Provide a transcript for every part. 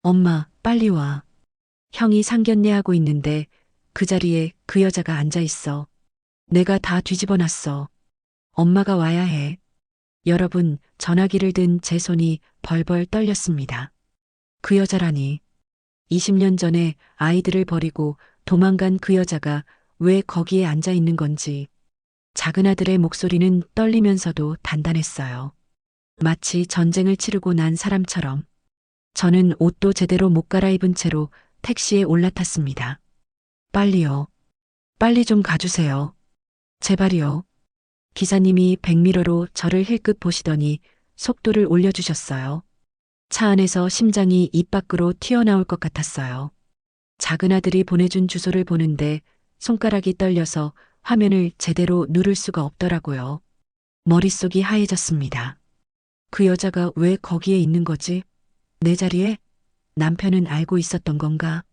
엄마, 빨리 와. 형이 상견례 하고 있는데 그 자리에 그 여자가 앉아 있어. 내가 다 뒤집어 놨어. 엄마가 와야 해. 여러분, 전화기를 든 제 손이 벌벌 떨렸습니다. 그 여자라니. 20년 전에 아이들을 버리고 도망간 그 여자가 왜 거기에 앉아 있는 건지. 작은 아들의 목소리는 떨리면서도 단단했어요. 마치 전쟁을 치르고 난 사람처럼. 저는 옷도 제대로 못 갈아입은 채로 택시에 올라탔습니다. 빨리요. 빨리 좀 가주세요. 제발이요. 기사님이 백미러로 저를 힐끗 보시더니 속도를 올려주셨어요. 차 안에서 심장이 입 밖으로 튀어나올 것 같았어요. 작은 아들이 보내준 주소를 보는데 손가락이 떨려서 화면을 제대로 누를 수가 없더라고요. 머릿속이 하얘졌습니다. 그 여자가 왜 거기에 있는 거지? 내 자리에? 남편은 알고 있었던 건가?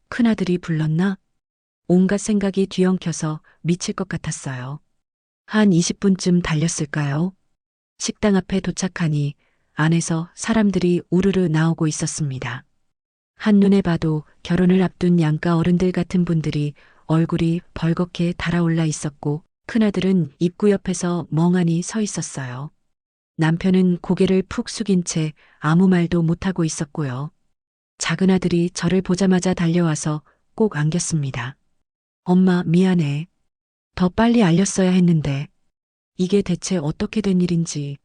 큰아들이 불렀나? 온갖 생각이 뒤엉켜서 미칠 것 같았어요. 한 20분쯤 달렸을까요? 식당 앞에 도착하니 안에서 사람들이 우르르 나오고 있었습니다. 한눈에 봐도 결혼을 앞둔 양가 어른들 같은 분들이 얼굴이 벌겋게 달아올라 있었고 큰아들은 입구 옆에서 멍하니 서 있었어요. 남편은 고개를 푹 숙인 채 아무 말도 못하고 있었고요. 작은 아들이 저를 보자마자 달려와서 꼭 안겼습니다. 엄마, 미안해. 더 빨리 알렸어야 했는데. 이게 대체 어떻게 된 일인지.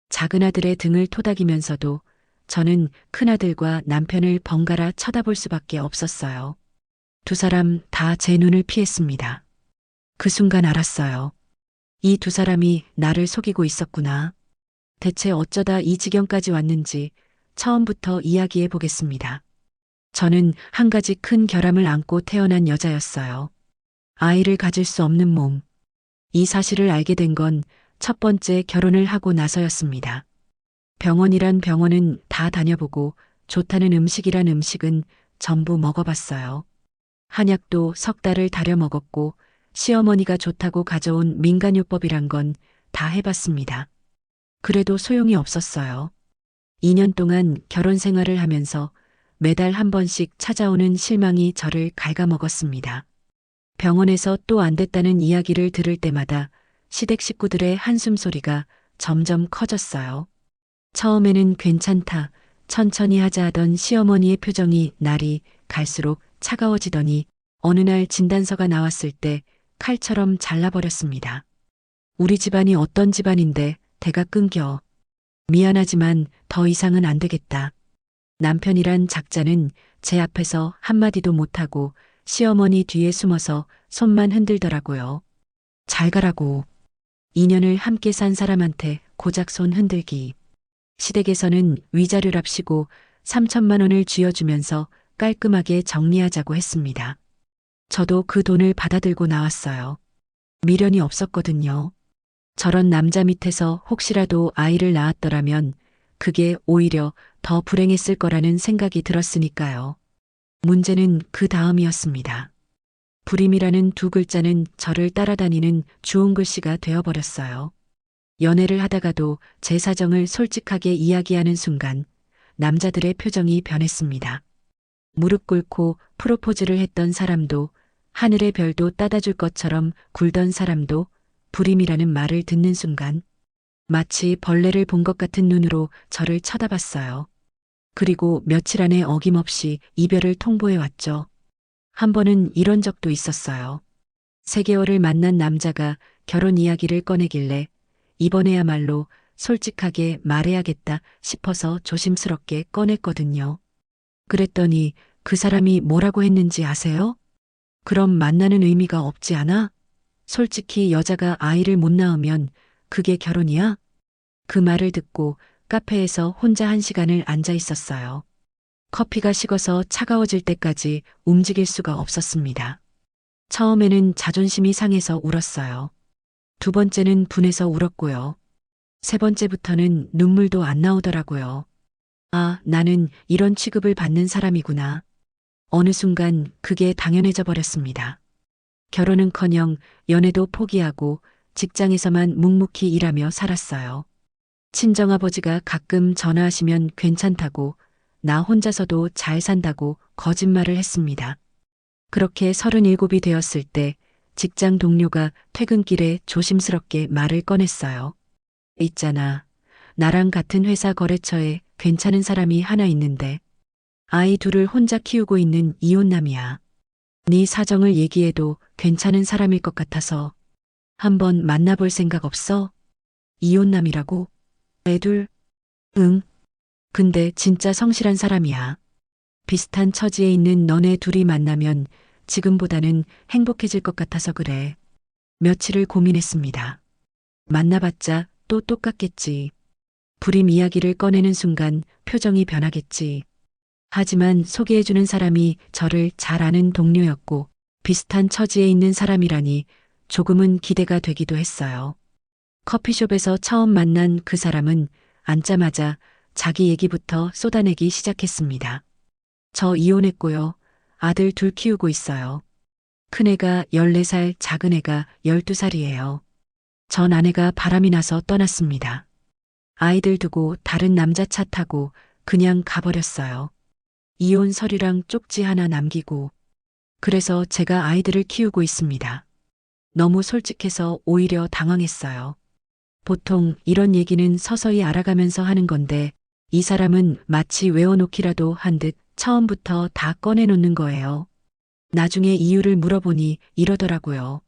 작은 아들의 등을 토닥이면서도 저는 큰아들과 남편을 번갈아 쳐다볼 수밖에 없었어요. 두 사람 다 제 눈을 피했습니다. 그 순간 알았어요. 이 두 사람이 나를 속이고 있었구나. 대체 어쩌다 이 지경까지 왔는지 처음부터 이야기해 보겠습니다. 저는 한 가지 큰 결함을 안고 태어난 여자였어요. 아이를 가질 수 없는 몸. 이 사실을 알게 된 건 첫 번째 결혼을 하고 나서였습니다. 병원이란 병원은 다 다녀보고 좋다는 음식이란 음식은 전부 먹어봤어요. 한약도 석 달을 다려 먹었고 시어머니가 좋다고 가져온 민간요법이란 건 다 해봤습니다. 그래도 소용이 없었어요. 2년 동안 결혼 생활을 하면서 매달 한 번씩 찾아오는 실망이 저를 갉아먹었습니다. 병원에서 또 안 됐다는 이야기를 들을 때마다 시댁 식구들의 한숨 소리가 점점 커졌어요. 처음에는 괜찮다, 천천히 하자 하던 시어머니의 표정이 날이 갈수록 차가워지더니 어느 날 진단서가 나왔을 때 칼처럼 잘라버렸습니다. 우리 집안이 어떤 집안인데 대가 끊겨. 미안하지만 더 이상은 안 되겠다. 남편이란 작자는 제 앞에서 한마디도 못하고 시어머니 뒤에 숨어서 손만 흔들더라고요. 잘 가라고. 2년을 함께 산 사람한테 고작 손 흔들기. 시댁에서는 위자료랍시고 3천만 원을 쥐어주면서 깔끔하게 정리하자고 했습니다. 저도 그 돈을 받아들고 나왔어요. 미련이 없었거든요. 저런 남자 밑에서 혹시라도 아이를 낳았더라면 그게 오히려 더 불행했을 거라는 생각이 들었으니까요. 문제는 그 다음이었습니다. 불임이라는 두 글자는 저를 따라다니는 주홍 글씨가 되어버렸어요. 연애를 하다가도 제 사정을 솔직하게 이야기하는 순간 남자들의 표정이 변했습니다. 무릎 꿇고 프로포즈를 했던 사람도 하늘의 별도 따다 줄 것처럼 굴던 사람도 불임이라는 말을 듣는 순간 마치 벌레를 본 것 같은 눈으로 저를 쳐다봤어요. 그리고 며칠 안에 어김없이 이별을 통보해 왔죠. 한 번은 이런 적도 있었어요. 3개월을 만난 남자가 결혼 이야기를 꺼내길래 이번에야말로 솔직하게 말해야겠다 싶어서 조심스럽게 꺼냈거든요. 그랬더니 그 사람이 뭐라고 했는지 아세요? 그럼 만나는 의미가 없지 않아? 솔직히 여자가 아이를 못 낳으면 그게 결혼이야? 그 말을 듣고 카페에서 혼자 1시간을 앉아 있었어요. 커피가 식어서 차가워질 때까지 움직일 수가 없었습니다. 처음에는 자존심이 상해서 울었어요. 두 번째는 분해서 울었고요. 세 번째부터는 눈물도 안 나오더라고요. 아, 나는 이런 취급을 받는 사람이구나. 어느 순간 그게 당연해져 버렸습니다. 결혼은커녕 연애도 포기하고 직장에서만 묵묵히 일하며 살았어요. 친정아버지가 가끔 전화하시면 괜찮다고 나 혼자서도 잘 산다고 거짓말을 했습니다. 그렇게 37이 되었을 때 직장 동료가 퇴근길에 조심스럽게 말을 꺼냈어요. 있잖아. 나랑 같은 회사 거래처에 괜찮은 사람이 하나 있는데 아이 둘을 혼자 키우고 있는 이혼남이야. 네 사정을 얘기해도 괜찮은 사람일 것 같아서 한번 만나볼 생각 없어? 이혼남이라고? 애둘? 응. 근데 진짜 성실한 사람이야. 비슷한 처지에 있는 너네 둘이 만나면 지금보다는 행복해질 것 같아서 그래. 며칠을 고민했습니다. 만나봤자 또 똑같겠지. 불임 이야기를 꺼내는 순간 표정이 변하겠지. 하지만 소개해주는 사람이 저를 잘 아는 동료였고 비슷한 처지에 있는 사람이라니 조금은 기대가 되기도 했어요. 커피숍에서 처음 만난 그 사람은 앉자마자 자기 얘기부터 쏟아내기 시작했습니다. 저 이혼했고요. 아들 둘 키우고 있어요. 큰애가 14살, 작은애가 12살이에요. 전 아내가 바람이 나서 떠났습니다. 아이들 두고 다른 남자 차 타고 그냥 가버렸어요. 이혼 서류랑 쪽지 하나 남기고. 그래서 제가 아이들을 키우고 있습니다. 너무 솔직해서 오히려 당황했어요. 보통 이런 얘기는 서서히 알아가면서 하는 건데 이 사람은 마치 외워놓기라도 한 듯 처음부터 다 꺼내놓는 거예요. 나중에 이유를 물어보니 이러더라고요.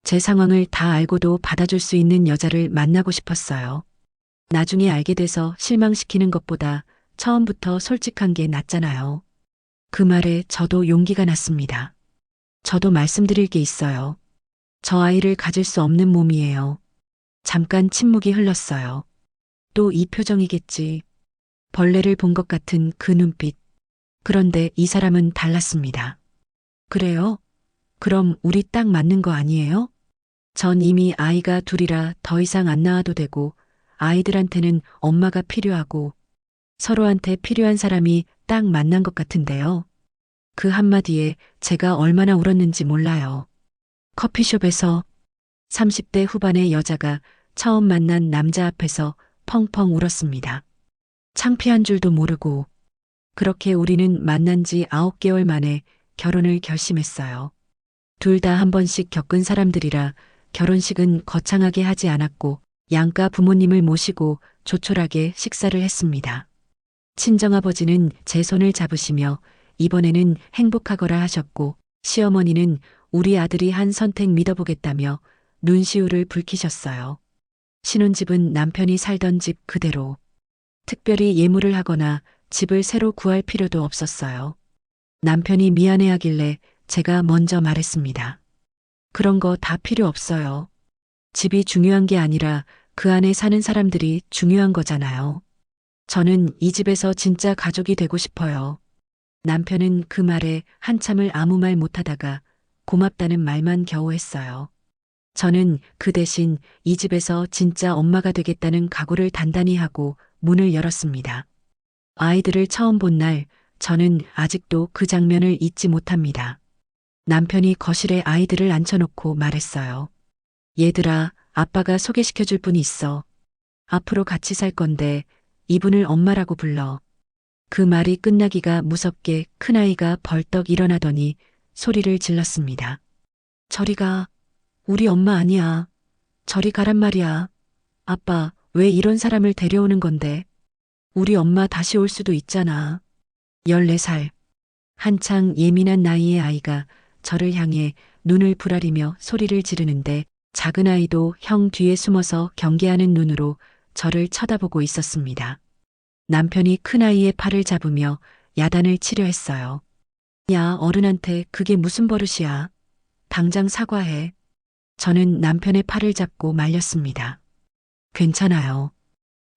제 상황을 다 알고도 받아줄 수 있는 여자를 만나고 싶었어요. 나중에 알게 돼서 실망시키는 것보다 처음부터 솔직한 게 낫잖아요. 그 말에 저도 용기가 났습니다. 저도 말씀드릴 게 있어요. 저 아이를 가질 수 없는 몸이에요. 잠깐 침묵이 흘렀어요. 또 이 표정이겠지. 벌레를 본 것 같은 그 눈빛. 그런데 이 사람은 달랐습니다. 그래요? 그럼 우리 딱 맞는 거 아니에요? 전 이미 아이가 둘이라 더 이상 안 낳아도 되고 아이들한테는 엄마가 필요하고 서로한테 필요한 사람이 딱 만난 것 같은데요. 그 한마디에 제가 얼마나 울었는지 몰라요. 커피숍에서 30대 후반의 여자가 처음 만난 남자 앞에서 펑펑 울었습니다. 창피한 줄도 모르고 그렇게 우리는 만난 지 9개월 만에 결혼을 결심했어요. 둘 다 한 번씩 겪은 사람들이라 결혼식은 거창하게 하지 않았고 양가 부모님을 모시고 조촐하게 식사를 했습니다. 친정아버지는 제 손을 잡으시며 이번에는 행복하거라 하셨고 시어머니는 우리 아들이 한 선택 믿어보겠다며 눈시울을 붉히셨어요. 신혼집은 남편이 살던 집 그대로. 특별히 예물을 하거나 집을 새로 구할 필요도 없었어요. 남편이 미안해하길래 제가 먼저 말했습니다. 그런 거 다 필요 없어요. 집이 중요한 게 아니라 그 안에 사는 사람들이 중요한 거잖아요. 저는 이 집에서 진짜 가족이 되고 싶어요. 남편은 그 말에 한참을 아무 말 못하다가 고맙다는 말만 겨우 했어요. 저는 그 대신 이 집에서 진짜 엄마가 되겠다는 각오를 단단히 하고 문을 열었습니다. 아이들을 처음 본 날 저는 아직도 그 장면을 잊지 못합니다. 남편이 거실에 아이들을 앉혀놓고 말했어요. 얘들아, 아빠가 소개시켜줄 분이 있어. 앞으로 같이 살 건데 이분을 엄마라고 불러. 그 말이 끝나기가 무섭게 큰아이가 벌떡 일어나더니 소리를 질렀습니다. 저리 가. 우리 엄마 아니야. 저리 가란 말이야. 아빠, 왜 이런 사람을 데려오는 건데? 우리 엄마 다시 올 수도 있잖아. 14살. 한창 예민한 나이의 아이가 저를 향해 눈을 부라리며 소리를 지르는데 작은 아이도 형 뒤에 숨어서 경계하는 눈으로 저를 쳐다보고 있었습니다. 남편이 큰아이의 팔을 잡으며 야단을 치려 했어요. 야, 어른한테 그게 무슨 버릇이야. 당장 사과해. 저는 남편의 팔을 잡고 말렸습니다. 괜찮아요.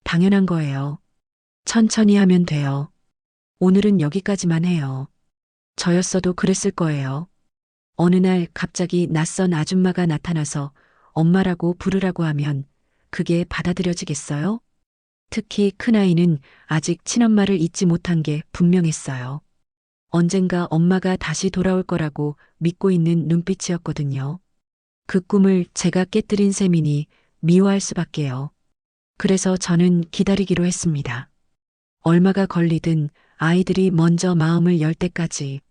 당연한 거예요. 천천히 하면 돼요. 오늘은 여기까지만 해요. 저였어도 그랬을 거예요. 어느 날 갑자기 낯선 아줌마가 나타나서 엄마라고 부르라고 하면 그게 받아들여지겠어요? 특히 큰아이는 아직 친엄마를 잊지 못한 게 분명했어요. 언젠가 엄마가 다시 돌아올 거라고 믿고 있는 눈빛이었거든요. 그 꿈을 제가 깨뜨린 셈이니 미워할 수밖에요. 그래서 저는 기다리기로 했습니다. 얼마가 걸리든 아이들이 먼저 마음을 열 때까지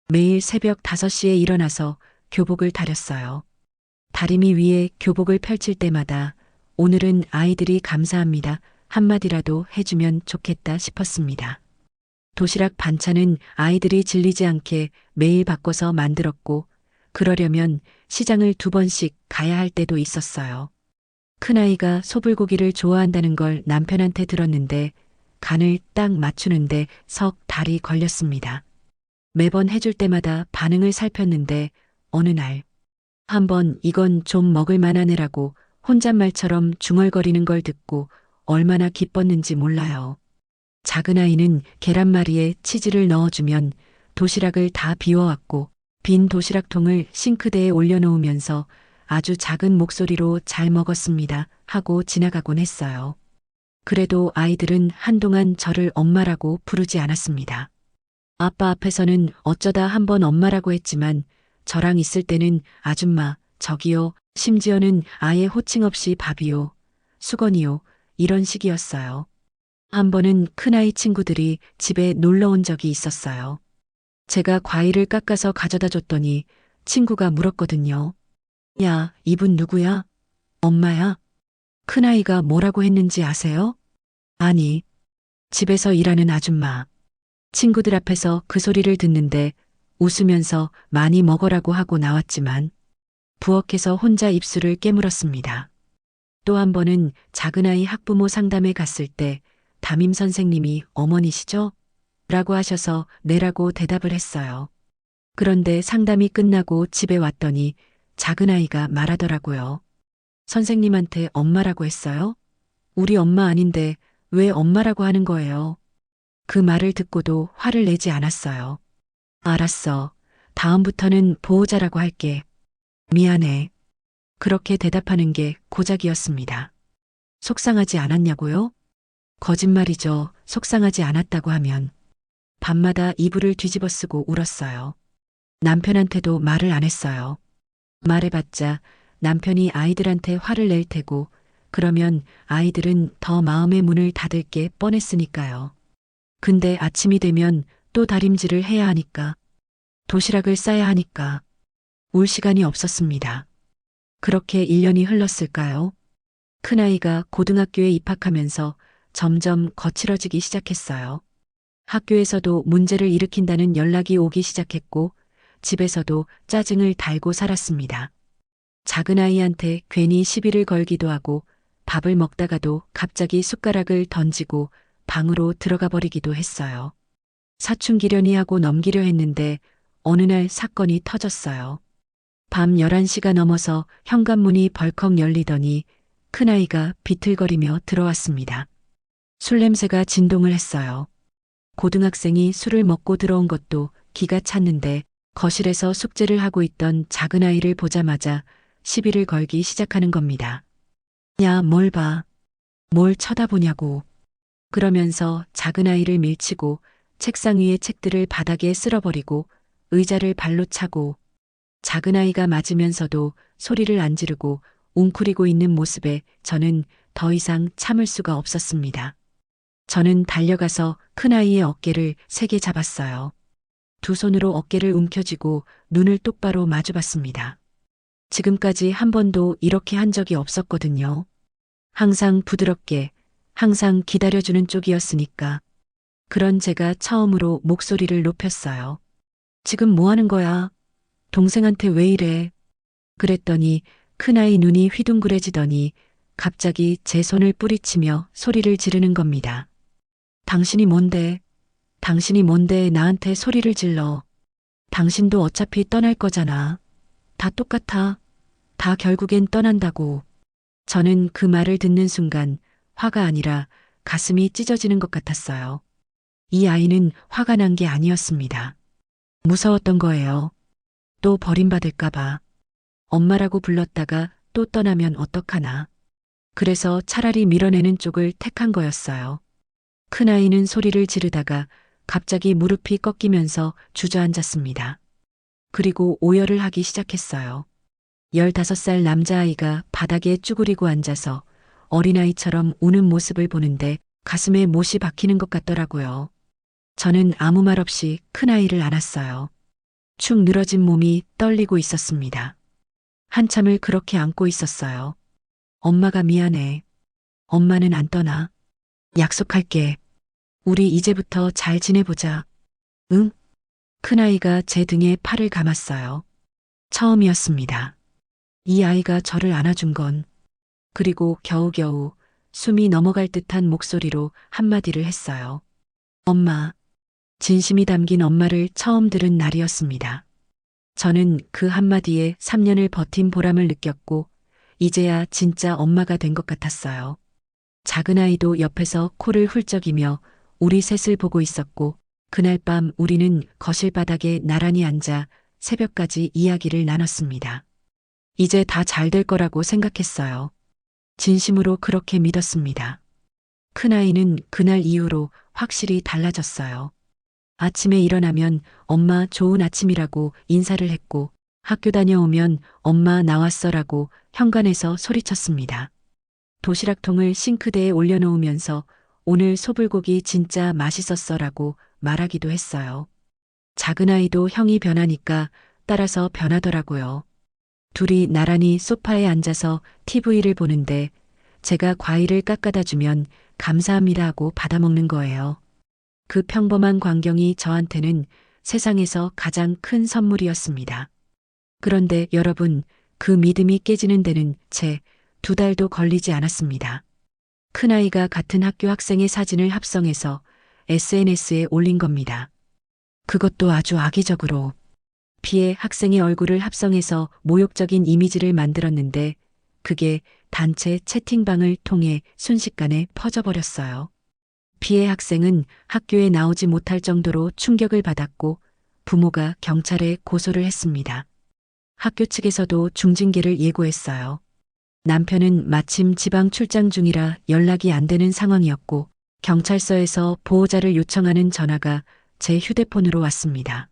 매일 새벽 5시에 일어나서 교복을 다렸어요. 다리미 위에 교복을 펼칠 때마다 오늘은 아이들이 감사합니다. 한마디라도 해주면 좋겠다 싶었습니다. 도시락 반찬은 아이들이 질리지 않게 매일 바꿔서 만들었고, 그러려면 시장을 2번씩 가야 할 때도 있었어요. 큰아이가 소불고기를 좋아한다는 걸 남편한테 들었는데 간을 딱 맞추는데 석 달이 걸렸습니다. 매번 해줄 때마다 반응을 살폈는데 어느 날 한번 이건 좀 먹을 만한 애라고 혼잣말처럼 중얼거리는 걸 듣고 얼마나 기뻤는지 몰라요. 작은 아이는 계란말이에 치즈를 넣어주면 도시락을 다 비워왔고 빈 도시락통을 싱크대에 올려놓으면서 아주 작은 목소리로 잘 먹었습니다 하고 지나가곤 했어요. 그래도 아이들은 한동안 저를 엄마라고 부르지 않았습니다. 아빠 앞에서는 어쩌다 한번 엄마라고 했지만 저랑 있을 때는 아줌마, 저기요, 심지어는 아예 호칭 없이 밥이요, 수건이요, 이런 식이었어요. 한 번은 큰아이 친구들이 집에 놀러 온 적이 있었어요. 제가 과일을 깎아서 가져다 줬더니 친구가 물었거든요. 야, 이분 누구야? 엄마야? 큰아이가 뭐라고 했는지 아세요? 아니, 집에서 일하는 아줌마. 친구들 앞에서 그 소리를 듣는데 웃으면서 많이 먹으라고 하고 나왔지만 부엌에서 혼자 입술을 깨물었습니다. 또 한 번은 작은아이 학부모 상담에 갔을 때 담임 선생님이 어머니시죠? 라고 하셔서 네라고 대답을 했어요. 그런데 상담이 끝나고 집에 왔더니 작은아이가 말하더라고요. 선생님한테 엄마라고 했어요? 우리 엄마 아닌데 왜 엄마라고 하는 거예요? 그 말을 듣고도 화를 내지 않았어요. 알았어. 다음부터는 보호자라고 할게. 미안해. 그렇게 대답하는 게 고작이었습니다. 속상하지 않았냐고요? 거짓말이죠. 속상하지 않았다고 하면. 밤마다 이불을 뒤집어 쓰고 울었어요. 남편한테도 말을 안 했어요. 말해봤자 남편이 아이들한테 화를 낼 테고 그러면 아이들은 더 마음의 문을 닫을 게 뻔했으니까요. 근데 아침이 되면 또 다림질을 해야 하니까, 도시락을 싸야 하니까 울 시간이 없었습니다. 그렇게 1년이 흘렀을까요? 큰아이가 고등학교에 입학하면서 점점 거칠어지기 시작했어요. 학교에서도 문제를 일으킨다는 연락이 오기 시작했고 집에서도 짜증을 달고 살았습니다. 작은아이한테 괜히 시비를 걸기도 하고 밥을 먹다가도 갑자기 숟가락을 던지고 방으로 들어가 버리기도 했어요. 사춘기려니 하고 넘기려 했는데 어느 날 사건이 터졌어요. 밤 11시가 넘어서 현관문이 벌컥 열리더니 큰아이가 비틀거리며 들어왔습니다. 술 냄새가 진동을 했어요. 고등학생이 술을 먹고 들어온 것도 기가 찼는데 거실에서 숙제를 하고 있던 작은아이를 보자마자 시비를 걸기 시작하는 겁니다. 야, 뭘 봐. 뭘 쳐다보냐고. 그러면서 작은아이를 밀치고 책상 위의 책들을 바닥에 쓸어버리고 의자를 발로 차고 작은아이가 맞으면서도 소리를 안 지르고 웅크리고 있는 모습에 저는 더 이상 참을 수가 없었습니다. 저는 달려가서 큰아이의 어깨를 세게 잡았어요. 두 손으로 어깨를 움켜쥐고 눈을 똑바로 마주봤습니다. 지금까지 한 번도 이렇게 한 적이 없었거든요. 항상 부드럽게, 항상 기다려주는 쪽이었으니까. 그런 제가 처음으로 목소리를 높였어요. 지금 뭐 하는 거야? 동생한테 왜 이래? 그랬더니 큰아이 눈이 휘둥그레지더니 갑자기 제 손을 뿌리치며 소리를 지르는 겁니다. 당신이 뭔데? 당신이 뭔데 나한테 소리를 질러? 당신도 어차피 떠날 거잖아. 다 똑같아. 다 결국엔 떠난다고. 저는 그 말을 듣는 순간 화가 아니라 가슴이 찢어지는 것 같았어요. 이 아이는 화가 난 게 아니었습니다. 무서웠던 거예요. 또 버림받을까봐. 엄마라고 불렀다가 또 떠나면 어떡하나. 그래서 차라리 밀어내는 쪽을 택한 거였어요. 큰아이는 소리를 지르다가 갑자기 무릎이 꺾이면서 주저앉았습니다. 그리고 오열을 하기 시작했어요. 15살 남자아이가 바닥에 쭈그리고 앉아서 어린아이처럼 우는 모습을 보는데 가슴에 못이 박히는 것 같더라고요. 저는 아무 말 없이 큰아이를 안았어요. 축 늘어진 몸이 떨리고 있었습니다. 한참을 그렇게 안고 있었어요. 엄마가 미안해. 엄마는 안 떠나. 약속할게. 우리 이제부터 잘 지내보자. 응? 큰아이가 제 등에 팔을 감았어요. 처음이었습니다. 이 아이가 저를 안아준 건, 그리고 겨우겨우 숨이 넘어갈 듯한 목소리로 한마디를 했어요. 엄마. 진심이 담긴 엄마를 처음 들은 날이었습니다. 저는 그 한마디에 3년을 버틴 보람을 느꼈고, 이제야 진짜 엄마가 된 것 같았어요. 작은 아이도 옆에서 코를 훌쩍이며 우리 셋을 보고 있었고, 그날 밤 우리는 거실 바닥에 나란히 앉아 새벽까지 이야기를 나눴습니다. 이제 다 잘 될 거라고 생각했어요. 진심으로 그렇게 믿었습니다. 큰아이는 그날 이후로 확실히 달라졌어요. 아침에 일어나면 엄마 좋은 아침이라고 인사를 했고, 학교 다녀오면 엄마 나왔어라고 현관에서 소리쳤습니다. 도시락통을 싱크대에 올려놓으면서 오늘 소불고기 진짜 맛있었어라고 말하기도 했어요. 작은 아이도 형이 변하니까 따라서 변하더라고요. 둘이 나란히 소파에 앉아서 TV를 보는데 제가 과일을 깎아다 주면 감사합니다 하고 받아먹는 거예요. 그 평범한 광경이 저한테는 세상에서 가장 큰 선물이었습니다. 그런데 여러분, 그 믿음이 깨지는 데는 채 2달도 걸리지 않았습니다. 큰아이가 같은 학교 학생의 사진을 합성해서 SNS에 올린 겁니다. 그것도 아주 악의적으로. 피해 학생의 얼굴을 합성해서 모욕적인 이미지를 만들었는데 그게 단체 채팅방을 통해 순식간에 퍼져버렸어요. 피해 학생은 학교에 나오지 못할 정도로 충격을 받았고 부모가 경찰에 고소를 했습니다. 학교 측에서도 중징계를 예고했어요. 남편은 마침 지방 출장 중이라 연락이 안 되는 상황이었고 경찰서에서 보호자를 요청하는 전화가 제 휴대폰으로 왔습니다.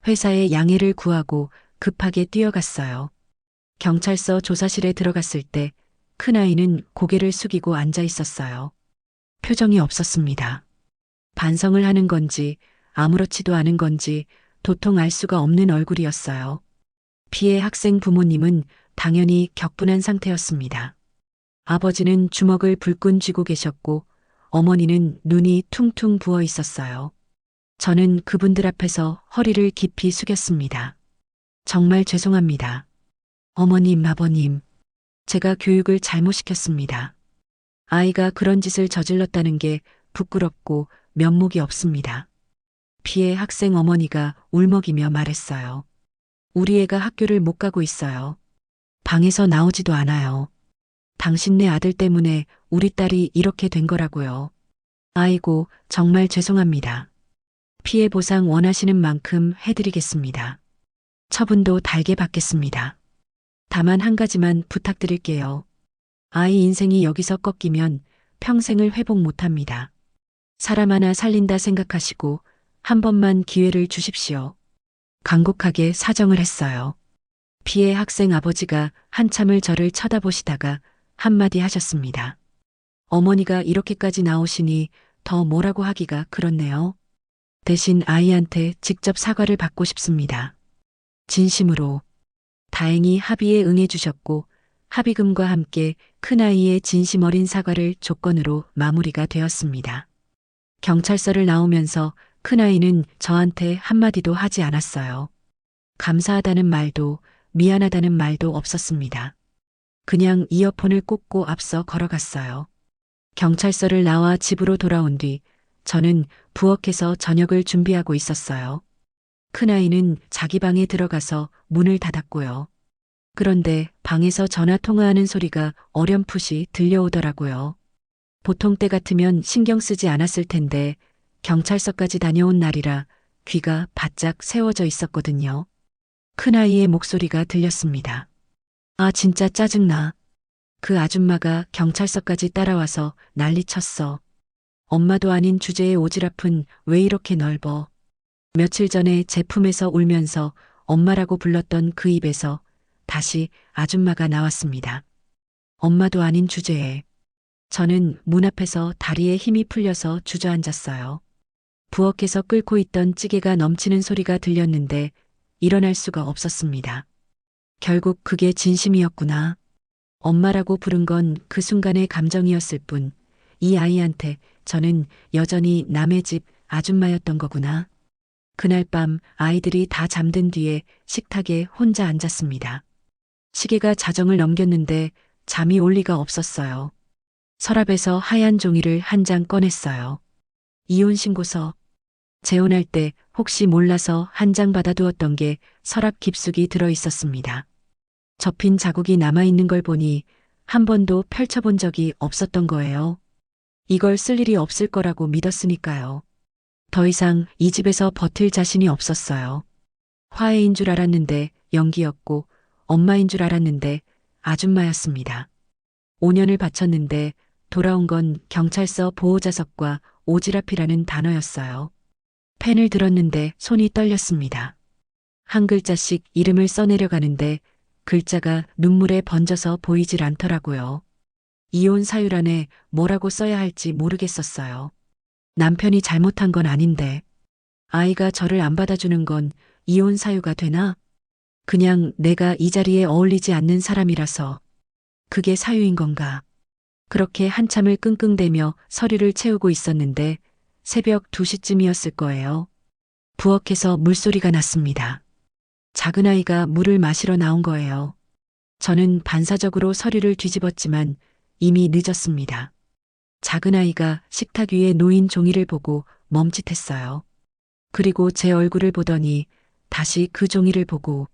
회사에 양해를 구하고 급하게 뛰어갔어요. 경찰서 조사실에 들어갔을 때 큰아이는 고개를 숙이고 앉아 있었어요. 표정이 없었습니다. 반성을 하는 건지 아무렇지도 않은 건지 도통 알 수가 없는 얼굴이었어요. 피해 학생 부모님은 당연히 격분한 상태였습니다. 아버지는 주먹을 불끈 쥐고 계셨고 어머니는 눈이 퉁퉁 부어 있었어요. 저는 그분들 앞에서 허리를 깊이 숙였습니다. 정말 죄송합니다. 어머님, 아버님. 제가 교육을 잘못 시켰습니다. 아이가 그런 짓을 저질렀다는 게 부끄럽고 면목이 없습니다. 피해 학생 어머니가 울먹이며 말했어요. 우리 애가 학교를 못 가고 있어요. 방에서 나오지도 않아요. 당신네 아들 때문에 우리 딸이 이렇게 된 거라고요. 아이고, 정말 죄송합니다. 피해 보상 원하시는 만큼 해드리겠습니다. 처분도 달게 받겠습니다. 다만 한 가지만 부탁드릴게요. 아이 인생이 여기서 꺾이면 평생을 회복 못합니다. 사람 하나 살린다 생각하시고 한 번만 기회를 주십시오. 간곡하게 사정을 했어요. 피해 학생 아버지가 한참을 저를 쳐다보시다가 한마디 하셨습니다. 어머니가 이렇게까지 나오시니 더 뭐라고 하기가 그렇네요. 대신 아이한테 직접 사과를 받고 싶습니다. 진심으로. 다행히 합의에 응해주셨고 합의금과 함께 큰아이의 진심 어린 사과를 조건으로 마무리가 되었습니다. 경찰서를 나오면서 큰아이는 저한테 한마디도 하지 않았어요. 감사하다는 말도 미안하다는 말도 없었습니다. 그냥 이어폰을 꽂고 앞서 걸어갔어요. 경찰서를 나와 집으로 돌아온 뒤 저는 부엌에서 저녁을 준비하고 있었어요. 큰아이는 자기 방에 들어가서 문을 닫았고요. 그런데 방에서 전화 통화하는 소리가 어렴풋이 들려오더라고요. 보통 때 같으면 신경 쓰지 않았을 텐데 경찰서까지 다녀온 날이라 귀가 바짝 세워져 있었거든요. 큰아이의 목소리가 들렸습니다. 아, 진짜 짜증나. 그 아줌마가 경찰서까지 따라와서 난리쳤어. 엄마도 아닌 주제에 오지랖은 왜 이렇게 넓어. 며칠 전에 제품에서 울면서 엄마라고 불렀던 그 입에서 다시 아줌마가 나왔습니다. 엄마도 아닌 주제에. 저는 문 앞에서 다리에 힘이 풀려서 주저앉았어요. 부엌에서 끓고 있던 찌개가 넘치는 소리가 들렸는데 일어날 수가 없었습니다. 결국 그게 진심이었구나. 엄마라고 부른 건 그 순간의 감정이었을 뿐, 이 아이한테 저는 여전히 남의 집 아줌마였던 거구나. 그날 밤 아이들이 다 잠든 뒤에 식탁에 혼자 앉았습니다. 시계가 자정을 넘겼는데 잠이 올 리가 없었어요. 서랍에서 하얀 종이를 한 장 꺼냈어요. 이혼 신고서. 재혼할 때 혹시 몰라서 한 장 받아두었던 게 서랍 깊숙이 들어 있었습니다. 접힌 자국이 남아있는 걸 보니 한 번도 펼쳐본 적이 없었던 거예요. 이걸 쓸 일이 없을 거라고 믿었으니까요. 더 이상 이 집에서 버틸 자신이 없었어요. 화해인 줄 알았는데 연기였고 엄마인 줄 알았는데 아줌마였습니다. 5년을 바쳤는데 돌아온 건 경찰서 보호자석과 오지랖이라는 단어였어요. 펜을 들었는데 손이 떨렸습니다. 한 글자씩 이름을 써내려가는데 글자가 눈물에 번져서 보이질 않더라고요. 이혼 사유란에 뭐라고 써야 할지 모르겠었어요. 남편이 잘못한 건 아닌데 아이가 저를 안 받아주는 건 이혼 사유가 되나? 그냥 내가 이 자리에 어울리지 않는 사람이라서 그게 사유인 건가? 그렇게 한참을 끙끙대며 서류를 채우고 있었는데 새벽 2시쯤이었을 거예요. 부엌에서 물소리가 났습니다. 작은 아이가 물을 마시러 나온 거예요. 저는 반사적으로 서류를 뒤집었지만 이미 늦었습니다. 작은 아이가 식탁 위에 놓인 종이를 보고 멈칫했어요. 그리고 제 얼굴을 보더니 다시 그 종이를 보고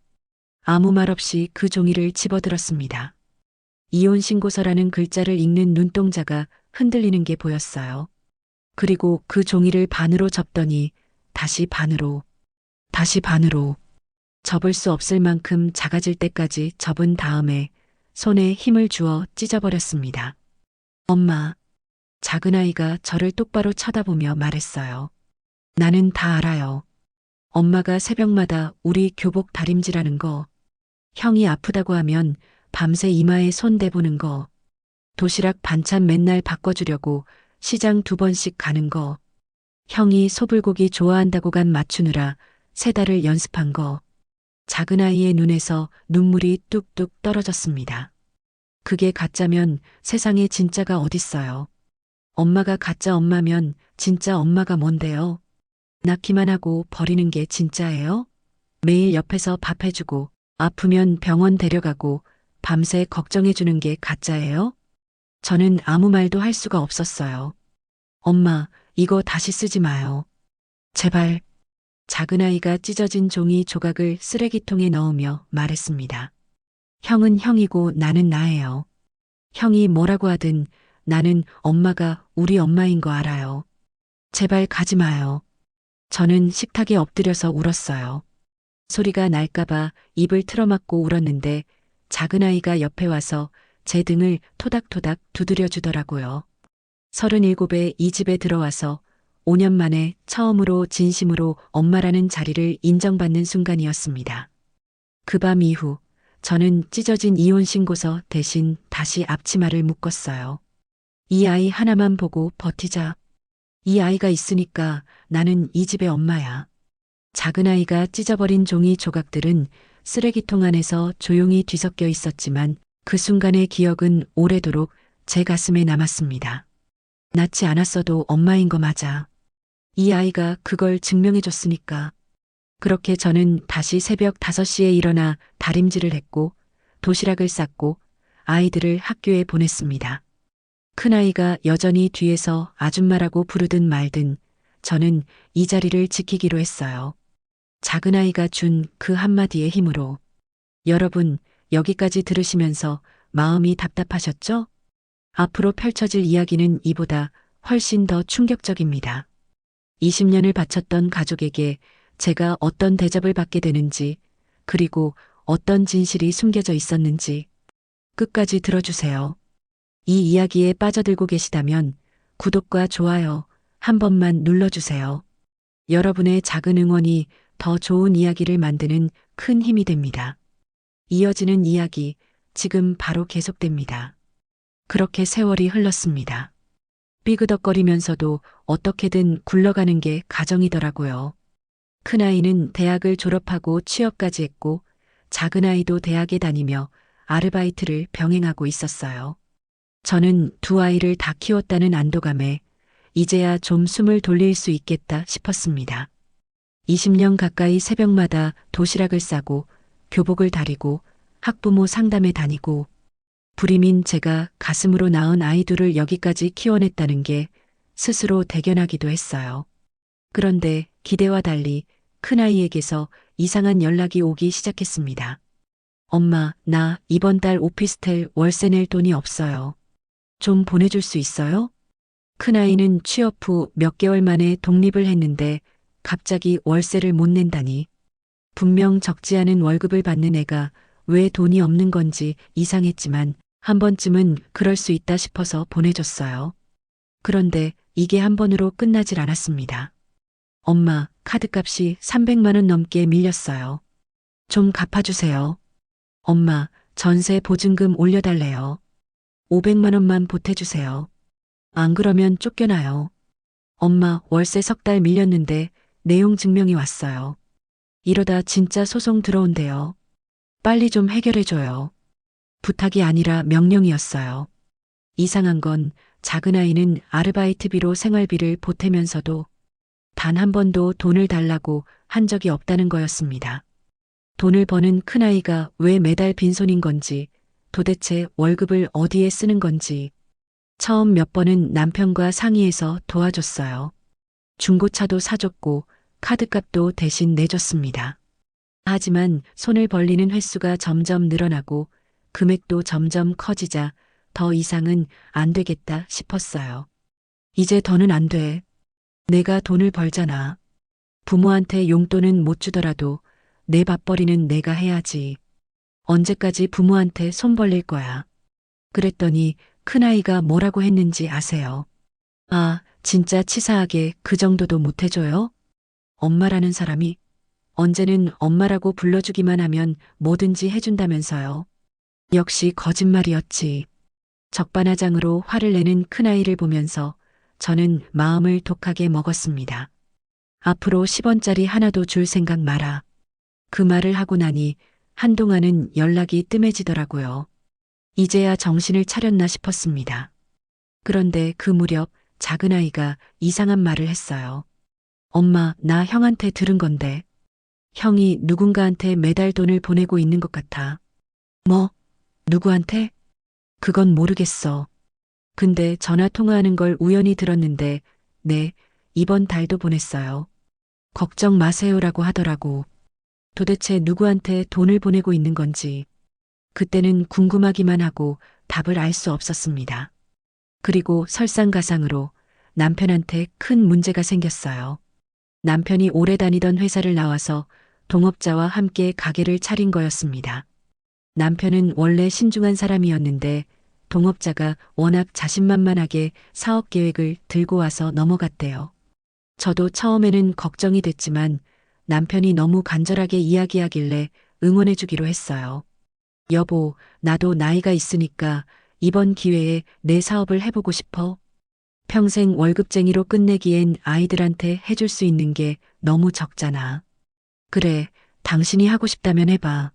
아무 말 없이 그 종이를 집어들었습니다. 이혼 신고서라는 글자를 읽는 눈동자가 흔들리는 게 보였어요. 그리고 그 종이를 반으로 접더니 다시 반으로, 다시 반으로. 접을 수 없을 만큼 작아질 때까지 접은 다음에 손에 힘을 주어 찢어버렸습니다. 엄마. 작은 아이가 저를 똑바로 쳐다보며 말했어요. 나는 다 알아요. 엄마가 새벽마다 우리 교복 다림질하는 거, 형이 아프다고 하면 밤새 이마에 손 대보는 거, 도시락 반찬 맨날 바꿔주려고 시장 2번씩 가는 거, 형이 소불고기 좋아한다고 간 맞추느라 3달을 연습한 거. 작은 아이의 눈에서 눈물이 뚝뚝 떨어졌습니다. 그게 가짜면 세상에 진짜가 어딨어요. 엄마가 가짜 엄마면 진짜 엄마가 뭔데요? 낳기만 하고 버리는 게 진짜예요? 매일 옆에서 밥 해주고 아프면 병원 데려가고 밤새 걱정해주는 게 가짜예요? 저는 아무 말도 할 수가 없었어요. 엄마, 이거 다시 쓰지 마요. 제발. 작은 아이가 찢어진 종이 조각을 쓰레기통에 넣으며 말했습니다. 형은 형이고 나는 나예요. 형이 뭐라고 하든 나는 엄마가 우리 엄마인 거 알아요. 제발 가지 마요. 저는 식탁에 엎드려서 울었어요. 소리가 날까봐 입을 틀어막고 울었는데 작은 아이가 옆에 와서 제 등을 토닥토닥 두드려 주더라고요. 37에 이 집에 들어와서 5년 만에 처음으로 진심으로 엄마라는 자리를 인정받는 순간이었습니다. 그 밤 이후 저는 찢어진 이혼 신고서 대신 다시 앞치마를 묶었어요. 이 아이 하나만 보고 버티자. 이 아이가 있으니까 나는 이 집의 엄마야. 작은 아이가 찢어버린 종이 조각들은 쓰레기통 안에서 조용히 뒤섞여 있었지만 그 순간의 기억은 오래도록 제 가슴에 남았습니다. 낳지 않았어도 엄마인 거 맞아. 이 아이가 그걸 증명해줬으니까. 그렇게 저는 다시 새벽 5시에 일어나 다림질을 했고 도시락을 쌌고 아이들을 학교에 보냈습니다. 큰아이가 여전히 뒤에서 아줌마라고 부르든 말든 저는 이 자리를 지키기로 했어요. 작은아이가 준 그 한마디의 힘으로. 여러분, 여기까지 들으시면서 마음이 답답하셨죠? 앞으로 펼쳐질 이야기는 이보다 훨씬 더 충격적입니다. 20년을 바쳤던 가족에게 제가 어떤 대접을 받게 되는지, 그리고 어떤 진실이 숨겨져 있었는지 끝까지 들어주세요. 이 이야기에 빠져들고 계시다면 구독과 좋아요 한 번만 눌러주세요. 여러분의 작은 응원이 더 좋은 이야기를 만드는 큰 힘이 됩니다. 이어지는 이야기 지금 바로 계속됩니다. 그렇게 세월이 흘렀습니다. 삐그덕거리면서도 어떻게든 굴러가는 게 가정이더라고요. 큰아이는 대학을 졸업하고 취업까지 했고 작은아이도 대학에 다니며 아르바이트를 병행하고 있었어요. 저는 두 아이를 다 키웠다는 안도감에 이제야 좀 숨을 돌릴 수 있겠다 싶었습니다. 20년 가까이 새벽마다 도시락을 싸고 교복을 다리고 학부모 상담에 다니고 불임인 제가 가슴으로 낳은 아이들을 여기까지 키워냈다는 게 스스로 대견하기도 했어요. 그런데 기대와 달리 큰아이에게서 이상한 연락이 오기 시작했습니다. 엄마, 나 이번 달 오피스텔 월세 낼 돈이 없어요. 좀 보내줄 수 있어요? 큰아이는 취업 후 몇 개월 만에 독립을 했는데 갑자기 월세를 못 낸다니. 분명 적지 않은 월급을 받는 애가 왜 돈이 없는 건지 이상했지만 한 번쯤은 그럴 수 있다 싶어서 보내줬어요. 그런데 이게 한 번으로 끝나질 않았습니다. 엄마, 카드값이 300만 원 넘게 밀렸어요. 좀 갚아주세요. 엄마, 전세 보증금 올려달래요. 500만 원만 보태주세요. 안 그러면 쫓겨나요. 엄마, 월세 석 달 밀렸는데 내용 증명이 왔어요. 이러다 진짜 소송 들어온대요. 빨리 좀 해결해줘요. 부탁이 아니라 명령이었어요. 이상한 건 작은아이는 아르바이트비로 생활비를 보태면서도 단 한 번도 돈을 달라고 한 적이 없다는 거였습니다. 돈을 버는 큰아이가 왜 매달 빈손인 건지, 도대체 월급을 어디에 쓰는 건지, 처음 몇 번은 남편과 상의해서 도와줬어요. 중고차도 사줬고 카드값도 대신 내줬습니다. 하지만 손을 벌리는 횟수가 점점 늘어나고 금액도 점점 커지자 더 이상은 안 되겠다 싶었어요. 이제 더는 안 돼. 내가 돈을 벌잖아. 부모한테 용돈은 못 주더라도 내 밥벌이는 내가 해야지. 언제까지 부모한테 손 벌릴 거야. 그랬더니 큰아이가 뭐라고 했는지 아세요? 아, 진짜 치사하게 그 정도도 못 해줘요? 엄마라는 사람이 언제는 엄마라고 불러주기만 하면 뭐든지 해준다면서요. 역시 거짓말이었지. 적반하장으로 화를 내는 큰아이를 보면서 저는 마음을 독하게 먹었습니다. 앞으로 10원짜리 하나도 줄 생각 마라. 그 말을 하고 나니 한동안은 연락이 뜸해지더라고요. 이제야 정신을 차렸나 싶었습니다. 그런데 그 무렵 작은아이가 이상한 말을 했어요. 엄마, 나 형한테 들은 건데. 형이 누군가한테 매달 돈을 보내고 있는 것 같아. 뭐? 누구한테? 그건 모르겠어. 근데 전화 통화하는 걸 우연히 들었는데, 네, 이번 달도 보냈어요. 걱정 마세요라고 하더라고. 도대체 누구한테 돈을 보내고 있는 건지. 그때는 궁금하기만 하고 답을 알 수 없었습니다. 그리고 설상가상으로 남편한테 큰 문제가 생겼어요. 남편이 오래 다니던 회사를 나와서 동업자와 함께 가게를 차린 거였습니다. 남편은 원래 신중한 사람이었는데 동업자가 워낙 자신만만하게 사업 계획을 들고 와서 넘어갔대요. 저도 처음에는 걱정이 됐지만 남편이 너무 간절하게 이야기하길래 응원해주기로 했어요. 여보, 나도 나이가 있으니까 이번 기회에 내 사업을 해보고 싶어. 평생 월급쟁이로 끝내기엔 아이들한테 해줄 수 있는 게 너무 적잖아. 그래, 당신이 하고 싶다면 해봐.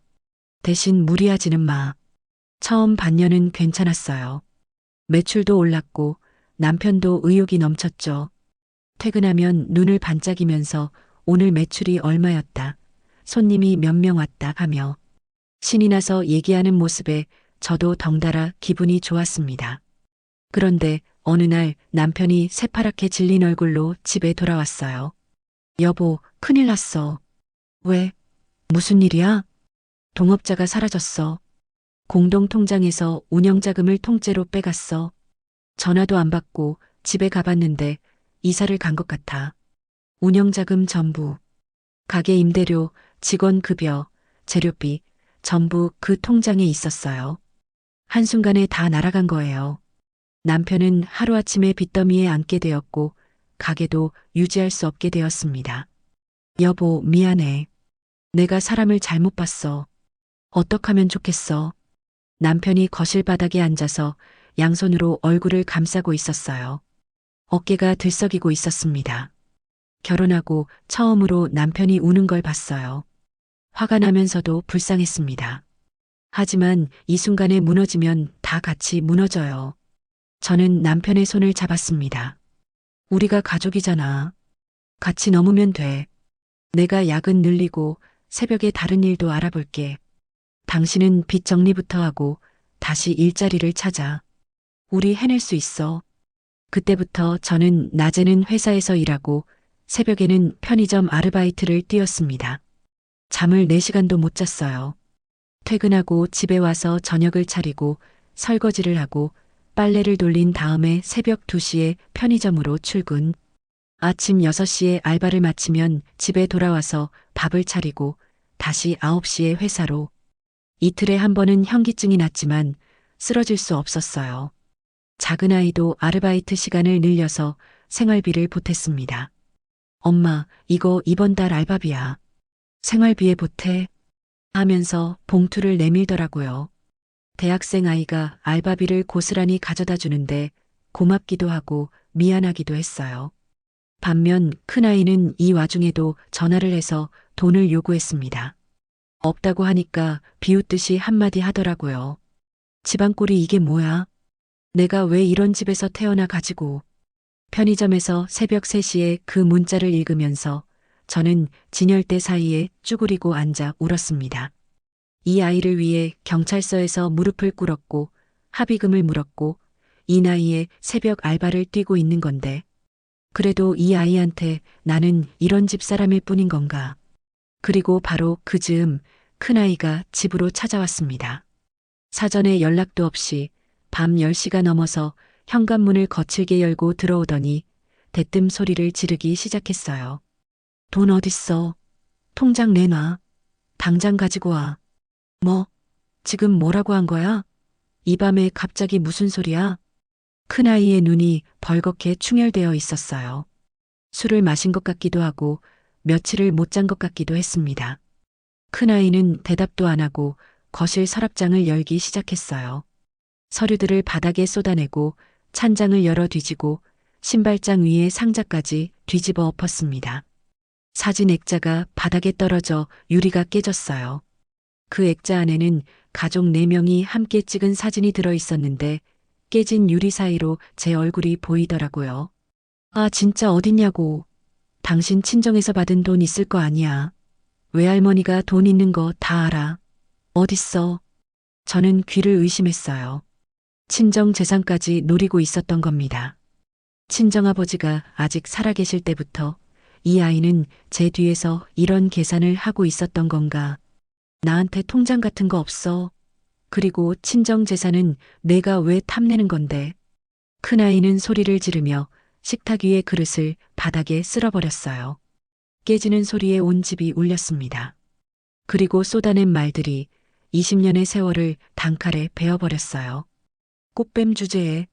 대신 무리하지는 마. 처음 반년은 괜찮았어요. 매출도 올랐고 남편도 의욕이 넘쳤죠. 퇴근하면 눈을 반짝이면서 오늘 매출이 얼마였다. 손님이 몇 명 왔다 하며 신이 나서 얘기하는 모습에 저도 덩달아 기분이 좋았습니다. 그런데 어느 날 남편이 새파랗게 질린 얼굴로 집에 돌아왔어요. 여보, 큰일 났어. 왜? 무슨 일이야? 동업자가 사라졌어. 공동통장에서 운영자금을 통째로 빼갔어. 전화도 안 받고 집에 가봤는데 이사를 간 것 같아. 운영자금 전부. 가게 임대료, 직원 급여, 재료비, 전부 그 통장에 있었어요. 한순간에 다 날아간 거예요. 남편은 하루아침에 빚더미에 앉게 되었고 가게도 유지할 수 없게 되었습니다. 여보, 미안해. 내가 사람을 잘못 봤어. 어떡하면 좋겠어. 남편이 거실 바닥에 앉아서 양손으로 얼굴을 감싸고 있었어요. 어깨가 들썩이고 있었습니다. 결혼하고 처음으로 남편이 우는 걸 봤어요. 화가 나면서도 불쌍했습니다. 하지만 이 순간에 무너지면 다 같이 무너져요. 저는 남편의 손을 잡았습니다. 우리가 가족이잖아. 같이 넘으면 돼. 내가 야근 늘리고 새벽에 다른 일도 알아볼게. 당신은 빚 정리부터 하고 다시 일자리를 찾아. 우리 해낼 수 있어. 그때부터 저는 낮에는 회사에서 일하고 새벽에는 편의점 아르바이트를 뛰었습니다. 잠을 4시간도 못 잤어요. 퇴근하고 집에 와서 저녁을 차리고 설거지를 하고 빨래를 돌린 다음에 새벽 2시에 편의점으로 출근. 아침 6시에 알바를 마치면 집에 돌아와서 밥을 차리고 다시 9시에 회사로. 이틀에 한 번은 현기증이 났지만 쓰러질 수 없었어요. 작은 아이도 아르바이트 시간을 늘려서 생활비를 보탰습니다. 엄마, 이거 이번 달 알바비야. 생활비에 보태. 하면서 봉투를 내밀더라고요. 대학생 아이가 알바비를 고스란히 가져다 주는데 고맙기도 하고 미안하기도 했어요. 반면 큰아이는 이 와중에도 전화를 해서 돈을 요구했습니다. 없다고 하니까 비웃듯이 한마디 하더라고요. 집안꼴이 이게 뭐야? 내가 왜 이런 집에서 태어나 가지고. 편의점에서 새벽 3시에 그 문자를 읽으면서 저는 진열대 사이에 쭈그리고 앉아 울었습니다. 이 아이를 위해 경찰서에서 무릎을 꿇었고 합의금을 물었고 이 나이에 새벽 알바를 뛰고 있는 건데 그래도 이 아이한테 나는 이런 집사람일 뿐인 건가. 그리고 바로 그 즈음 큰아이가 집으로 찾아왔습니다. 사전에 연락도 없이 밤 10시가 넘어서 현관문을 거칠게 열고 들어오더니 대뜸 소리를 지르기 시작했어요. 돈 어딨어? 통장 내놔. 당장 가지고 와. 뭐? 지금 뭐라고 한 거야? 이 밤에 갑자기 무슨 소리야? 큰아이의 눈이 벌겋게 충혈되어 있었어요. 술을 마신 것 같기도 하고 며칠을 못 잔 것 같기도 했습니다. 큰아이는 대답도 안 하고 거실 서랍장을 열기 시작했어요. 서류들을 바닥에 쏟아내고 찬장을 열어 뒤지고 신발장 위에 상자까지 뒤집어 엎었습니다. 사진 액자가 바닥에 떨어져 유리가 깨졌어요. 그 액자 안에는 가족 4명이 함께 찍은 사진이 들어 있었는데 깨진 유리 사이로 제 얼굴이 보이더라고요. 아, 진짜 어딨냐고. 당신 친정에서 받은 돈 있을 거 아니야. 외할머니가 돈 있는 거 다 알아. 어딨어? 저는 귀를 의심했어요. 친정 재산까지 노리고 있었던 겁니다. 친정아버지가 아직 살아계실 때부터 이 아이는 제 뒤에서 이런 계산을 하고 있었던 건가. 나한테 통장 같은 거 없어. 그리고 친정 재산은 내가 왜 탐내는 건데. 큰아이는 소리를 지르며 식탁 위의 그릇을 바닥에 쓸어버렸어요. 깨지는 소리에 온 집이 울렸습니다. 그리고 쏟아낸 말들이 20년의 세월을 단칼에 베어버렸어요. 꽃뱀 주제에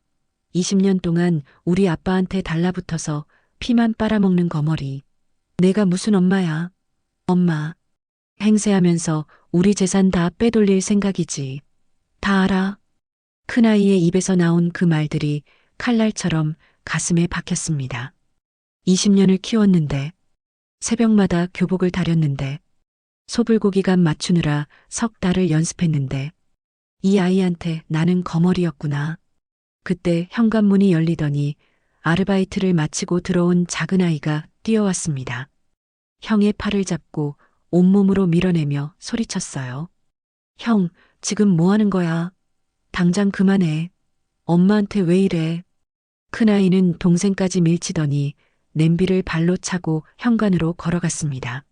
20년 동안 우리 아빠한테 달라붙어서 피만 빨아먹는 거머리. 내가 무슨 엄마야. 엄마. 행세하면서 우리 재산 다 빼돌릴 생각이지. 다 알아. 큰아이의 입에서 나온 그 말들이 칼날처럼 가슴에 박혔습니다. 20년을 키웠는데, 새벽마다 교복을 다렸는데, 소불고기감 맞추느라 석 달을 연습했는데, 이 아이한테 나는 거머리였구나. 그때 현관문이 열리더니 아르바이트를 마치고 들어온 작은 아이가 뛰어왔습니다. 형의 팔을 잡고 온몸으로 밀어내며 소리쳤어요. 형, 지금 뭐 하는 거야? 당장 그만해. 엄마한테 왜 이래? 큰아이는 동생까지 밀치더니 냄비를 발로 차고 현관으로 걸어갔습니다.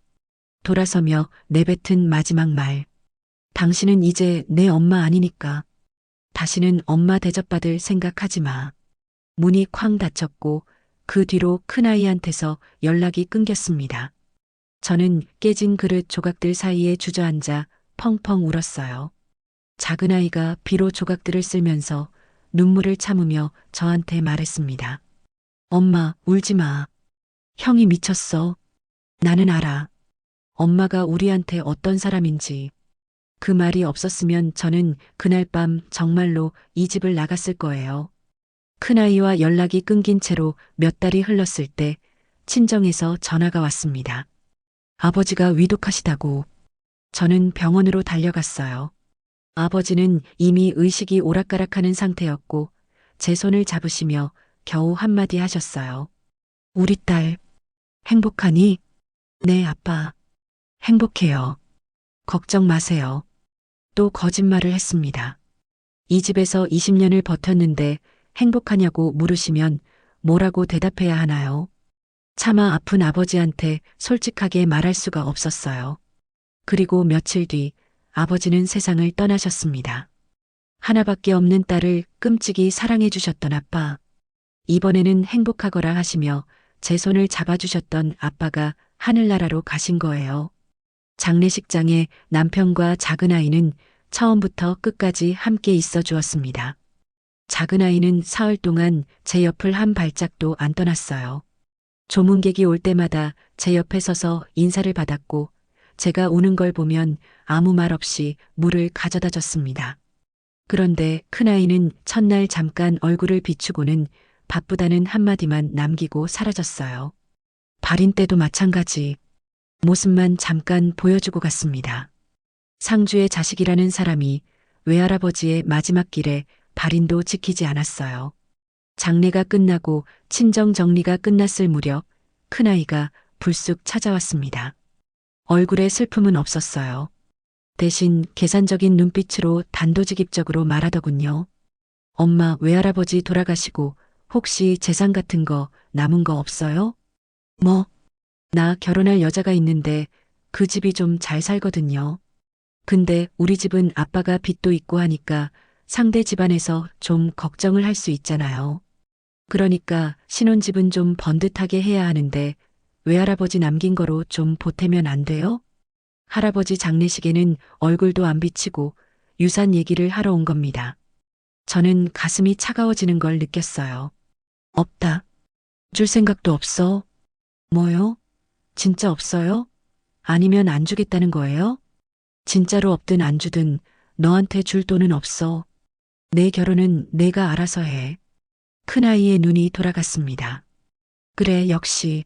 돌아서며 내뱉은 마지막 말. 당신은 이제 내 엄마 아니니까. 다시는 엄마 대접받을 생각하지 마. 문이 쾅 닫혔고 그 뒤로 큰아이한테서 연락이 끊겼습니다. 저는 깨진 그릇 조각들 사이에 주저앉아 펑펑 울었어요. 작은 아이가 비로 조각들을 쓸면서 눈물을 참으며 저한테 말했습니다. 엄마, 울지 마. 형이 미쳤어. 나는 알아. 엄마가 우리한테 어떤 사람인지. 그 말이 없었으면 저는 그날 밤 정말로 이 집을 나갔을 거예요. 큰아이와 연락이 끊긴 채로 몇 달이 흘렀을 때 친정에서 전화가 왔습니다. 아버지가 위독하시다고. 저는 병원으로 달려갔어요. 아버지는 이미 의식이 오락가락하는 상태였고 제 손을 잡으시며 겨우 한마디 하셨어요. 우리 딸, 행복하니? 네, 아빠. 행복해요. 걱정 마세요. 또 거짓말을 했습니다. 이 집에서 20년을 버텼는데 행복하냐고 물으시면 뭐라고 대답해야 하나요? 차마 아픈 아버지한테 솔직하게 말할 수가 없었어요. 그리고 며칠 뒤 아버지는 세상을 떠나셨습니다. 하나밖에 없는 딸을 끔찍이 사랑해 주셨던 아빠. 이번에는 행복하거라 하시며 제 손을 잡아주셨던 아빠가 하늘나라로 가신 거예요. 장례식장에 남편과 작은아이는 처음부터 끝까지 함께 있어 주었습니다. 작은아이는 사흘 동안 제 옆을 한 발짝도 안 떠났어요. 조문객이 올 때마다 제 옆에 서서 인사를 받았고 제가 우는 걸 보면 아무 말 없이 물을 가져다 줬습니다. 그런데 큰아이는 첫날 잠깐 얼굴을 비추고는 바쁘다는 한마디만 남기고 사라졌어요. 발인 때도 마찬가지. 모습만 잠깐 보여주고 갔습니다. 상주의 자식이라는 사람이 외할아버지의 마지막 길에 발인도 지키지 않았어요. 장례가 끝나고 친정 정리가 끝났을 무렵 큰아이가 불쑥 찾아왔습니다. 얼굴에 슬픔은 없었어요. 대신 계산적인 눈빛으로 단도직입적으로 말하더군요. 엄마, 외할아버지 돌아가시고 혹시 재산 같은 거 남은 거 없어요? 뭐? 나 결혼할 여자가 있는데 그 집이 좀 잘 살거든요. 근데 우리 집은 아빠가 빚도 있고 하니까 상대 집안에서 좀 걱정을 할 수 있잖아요. 그러니까 신혼집은 좀 번듯하게 해야 하는데 외할아버지 남긴 거로 좀 보태면 안 돼요? 할아버지 장례식에는 얼굴도 안 비치고 유산 얘기를 하러 온 겁니다. 저는 가슴이 차가워지는 걸 느꼈어요. 없다. 줄 생각도 없어. 뭐요? 진짜 없어요? 아니면 안 주겠다는 거예요? 진짜로 없든 안 주든 너한테 줄 돈은 없어. 내 결혼은 내가 알아서 해. 큰아이의 눈이 돌아갔습니다. 그래, 역시.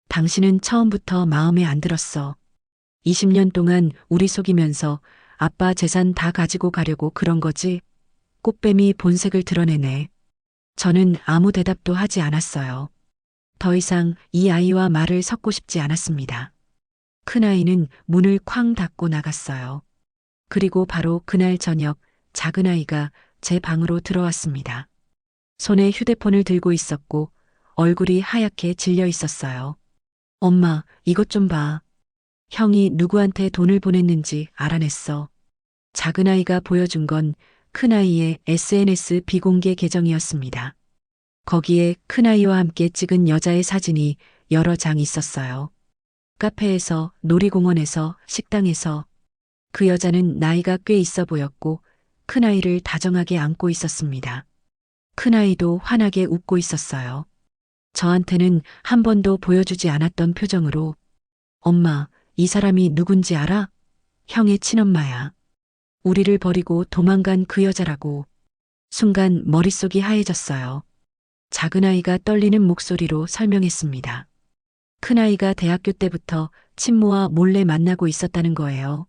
당신은 처음부터 마음에 안 들었어. 20년 동안 우리 속이면서 아빠 재산 다 가지고 가려고 그런 거지? 꽃뱀이 본색을 드러내네. 저는 아무 대답도 하지 않았어요. 더 이상 이 아이와 말을 섞고 싶지 않았습니다. 큰아이는 문을 쾅 닫고 나갔어요. 그리고 바로 그날 저녁 작은아이가 제 방으로 들어왔습니다. 손에 휴대폰을 들고 있었고 얼굴이 하얗게 질려 있었어요. 엄마, 이것 좀 봐. 형이 누구한테 돈을 보냈는지 알아냈어. 작은아이가 보여준 건 큰아이의 SNS 비공개 계정이었습니다. 거기에 큰아이와 함께 찍은 여자의 사진이 여러 장 있었어요. 카페에서, 놀이공원에서, 식당에서. 그 여자는 나이가 꽤 있어 보였고 큰아이를 다정하게 안고 있었습니다. 큰아이도 환하게 웃고 있었어요. 저한테는 한 번도 보여주지 않았던 표정으로 엄마, 이 사람이 누군지 알아? 형의 친엄마야. 우리를 버리고 도망간 그 여자라고. 순간 머릿속이 하얘졌어요. 작은아이가 떨리는 목소리로 설명했습니다. 큰아이가 대학교 때부터 친모와 몰래 만나고 있었다는 거예요.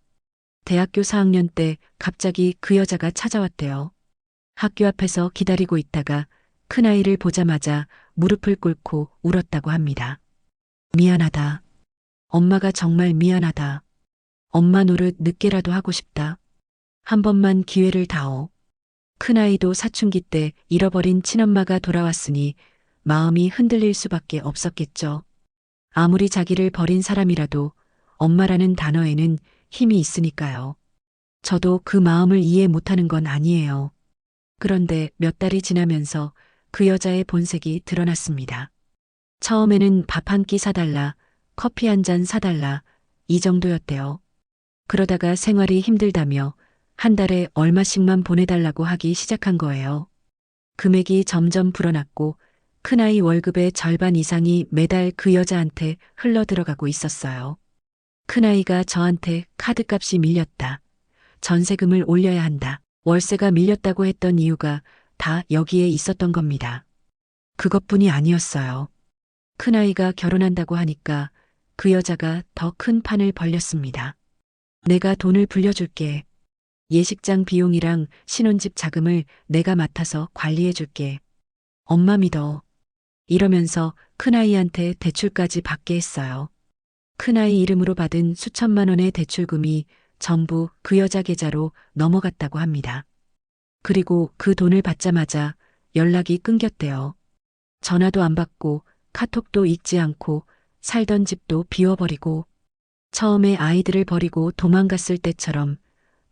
대학교 4학년 때 갑자기 그 여자가 찾아왔대요. 학교 앞에서 기다리고 있다가 큰아이를 보자마자 무릎을 꿇고 울었다고 합니다. 미안하다. 엄마가 정말 미안하다. 엄마 노릇 늦게라도 하고 싶다. 한 번만 기회를 다오. 큰아이도 사춘기 때 잃어버린 친엄마가 돌아왔으니 마음이 흔들릴 수밖에 없었겠죠. 아무리 자기를 버린 사람이라도 엄마라는 단어에는 힘이 있으니까요. 저도 그 마음을 이해 못하는 건 아니에요. 그런데 몇 달이 지나면서 그 여자의 본색이 드러났습니다. 처음에는 밥 한 끼 사달라, 커피 한 잔 사달라, 이 정도였대요. 그러다가 생활이 힘들다며 한 달에 얼마씩만 보내달라고 하기 시작한 거예요. 금액이 점점 불어났고 큰아이 월급의 절반 이상이 매달 그 여자한테 흘러들어가고 있었어요. 큰아이가 저한테 카드값이 밀렸다. 전세금을 올려야 한다. 월세가 밀렸다고 했던 이유가 다 여기에 있었던 겁니다. 그것뿐이 아니었어요. 큰아이가 결혼한다고 하니까 그 여자가 더 큰 판을 벌렸습니다. 내가 돈을 불려줄게. 예식장 비용이랑 신혼집 자금을 내가 맡아서 관리해줄게. 엄마 믿어. 이러면서 큰아이한테 대출까지 받게 했어요. 큰아이 이름으로 받은 수천만 원의 대출금이 전부 그 여자 계좌로 넘어갔다고 합니다. 그리고 그 돈을 받자마자 연락이 끊겼대요. 전화도 안 받고 카톡도 읽지 않고 살던 집도 비워버리고 처음에 아이들을 버리고 도망갔을 때처럼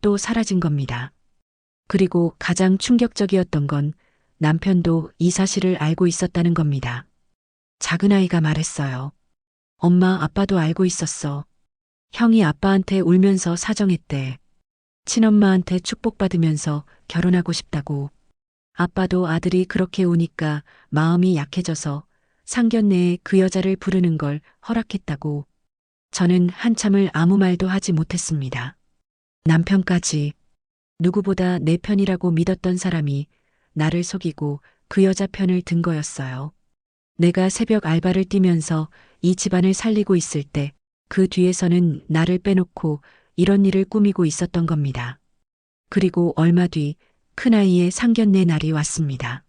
또 사라진 겁니다. 그리고 가장 충격적이었던 건 남편도 이 사실을 알고 있었다는 겁니다. 작은아이가 말했어요. 엄마, 아빠도 알고 있었어. 형이 아빠한테 울면서 사정했대. 친엄마한테 축복받으면서 결혼하고 싶다고. 아빠도 아들이 그렇게 우니까 마음이 약해져서 상견례에 그 여자를 부르는 걸 허락했다고. 저는 한참을 아무 말도 하지 못했습니다. 남편까지 누구보다 내 편이라고 믿었던 사람이 나를 속이고 그 여자 편을 든 거였어요. 내가 새벽 알바를 뛰면서 이 집안을 살리고 있을 때 그 뒤에서는 나를 빼놓고 이런 일을 꾸미고 있었던 겁니다. 그리고 얼마 뒤 큰아이의 상견례 날이 왔습니다.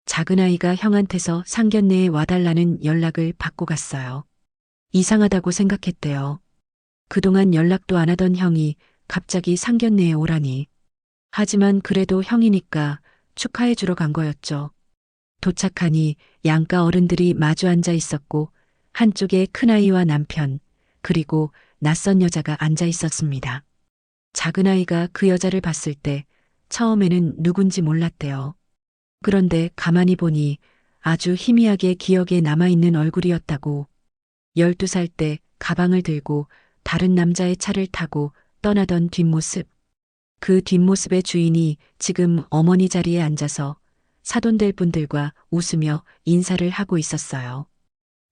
작은아이가 형한테서 상견례에 와달라는 연락을 받고 갔어요. 이상하다고 생각했대요. 그동안 연락도 안 하던 형이 갑자기 상견례에 오라니. 하지만 그래도 형이니까 축하해 주러 간 거였죠. 도착하니 양가 어른들이 마주 앉아 있었고 한쪽에 큰아이와 남편, 그리고 낯선 여자가 앉아 있었습니다. 작은아이가 그 여자를 봤을 때 처음에는 누군지 몰랐대요. 그런데 가만히 보니 아주 희미하게 기억에 남아있는 얼굴이었다고. 12살 때 가방을 들고 다른 남자의 차를 타고 떠나던 뒷모습. 그 뒷모습의 주인이 지금 어머니 자리에 앉아서 사돈될 분들과 웃으며 인사를 하고 있었어요.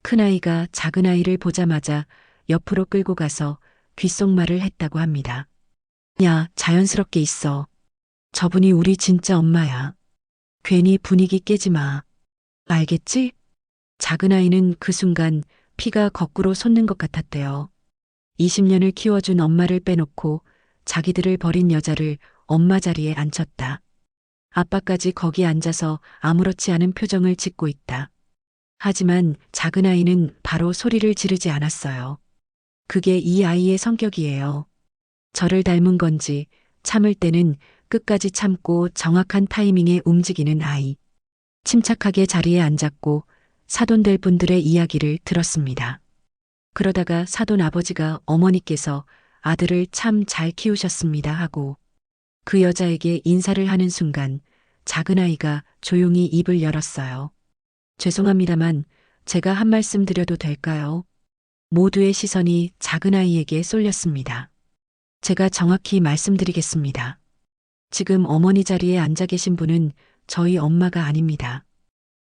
큰아이가 작은아이를 보자마자 옆으로 끌고 가서 귓속말을 했다고 합니다. 야, 자연스럽게 있어. 저분이 우리 진짜 엄마야. 괜히 분위기 깨지 마. 알겠지? 작은아이는 그 순간 피가 거꾸로 솟는 것 같았대요. 20년을 키워준 엄마를 빼놓고 자기들을 버린 여자를 엄마 자리에 앉혔다. 아빠까지 거기 앉아서 아무렇지 않은 표정을 짓고 있다. 하지만 작은아이는 바로 소리를 지르지 않았어요. 그게 이 아이의 성격이에요. 저를 닮은 건지 참을 때는 끝까지 참고 정확한 타이밍에 움직이는 아이. 침착하게 자리에 앉았고 사돈될 분들의 이야기를 들었습니다. 그러다가 사돈 아버지가 어머니께서 아들을 참 잘 키우셨습니다 하고 그 여자에게 인사를 하는 순간 작은아이가 조용히 입을 열었어요. 죄송합니다만 제가 한 말씀 드려도 될까요? 모두의 시선이 작은아이에게 쏠렸습니다. 제가 정확히 말씀드리겠습니다. 지금 어머니 자리에 앉아 계신 분은 저희 엄마가 아닙니다.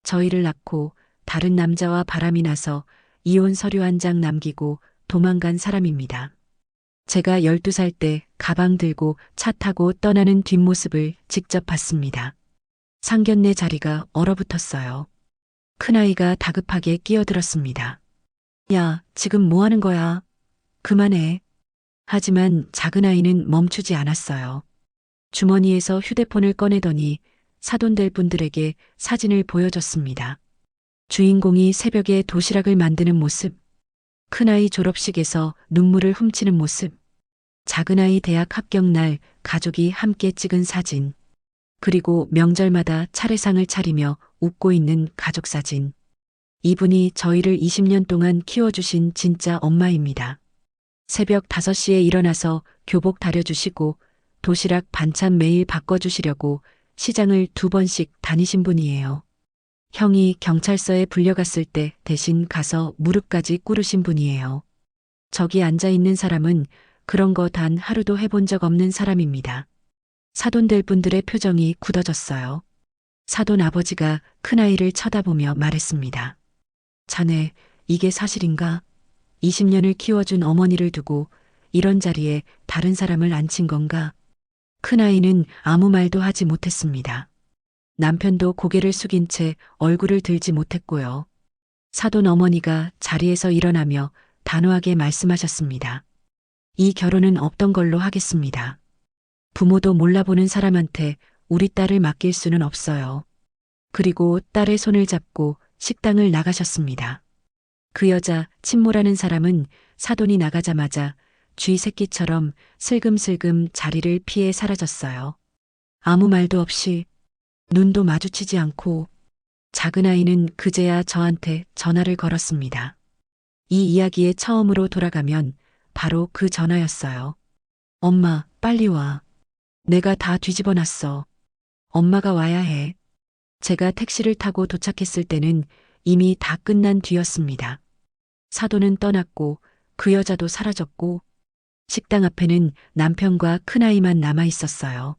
저희를 낳고 다른 남자와 바람이 나서 이혼 서류 한 장 남기고 도망간 사람입니다. 제가 12살 때 가방 들고 차 타고 떠나는 뒷모습을 직접 봤습니다. 상견례 자리가 얼어붙었어요. 큰아이가 다급하게 끼어들었습니다. 야, 지금 뭐 하는 거야? 그만해. 하지만 작은아이는 멈추지 않았어요. 주머니에서 휴대폰을 꺼내더니 사돈될 분들에게 사진을 보여줬습니다. 주인공이 새벽에 도시락을 만드는 모습, 큰아이 졸업식에서 눈물을 훔치는 모습, 작은아이 대학 합격날 가족이 함께 찍은 사진, 그리고 명절마다 차례상을 차리며 웃고 있는 가족 사진. 이분이 저희를 20년 동안 키워주신 진짜 엄마입니다. 새벽 5시에 일어나서 교복 다려주시고 도시락 반찬 매일 바꿔주시려고 시장을 2번씩 다니신 분이에요. 형이 경찰서에 불려갔을 때 대신 가서 무릎까지 꿇으신 분이에요. 저기 앉아있는 사람은 그런 거 단 하루도 해본 적 없는 사람입니다. 사돈될 분들의 표정이 굳어졌어요. 사돈 아버지가 큰아이를 쳐다보며 말했습니다. 자네, 이게 사실인가? 20년을 키워준 어머니를 두고 이런 자리에 다른 사람을 앉힌 건가? 큰아이는 아무 말도 하지 못했습니다. 남편도 고개를 숙인 채 얼굴을 들지 못했고요. 사돈 어머니가 자리에서 일어나며 단호하게 말씀하셨습니다. 이 결혼은 없던 걸로 하겠습니다. 부모도 몰라보는 사람한테 우리 딸을 맡길 수는 없어요. 그리고 딸의 손을 잡고 식당을 나가셨습니다. 그 여자 친모라는 사람은 사돈이 나가자마자 쥐 새끼처럼 슬금슬금 자리를 피해 사라졌어요. 아무 말도 없이 눈도 마주치지 않고 작은 아이는 그제야 저한테 전화를 걸었습니다. 이 이야기에 처음으로 돌아가면 바로 그 전화였어요. 엄마, 빨리 와. 내가 다 뒤집어 놨어. 엄마가 와야 해. 제가 택시를 타고 도착했을 때는 이미 다 끝난 뒤였습니다. 사돈은 떠났고 그 여자도 사라졌고 식당 앞에는 남편과 큰아이만 남아 있었어요.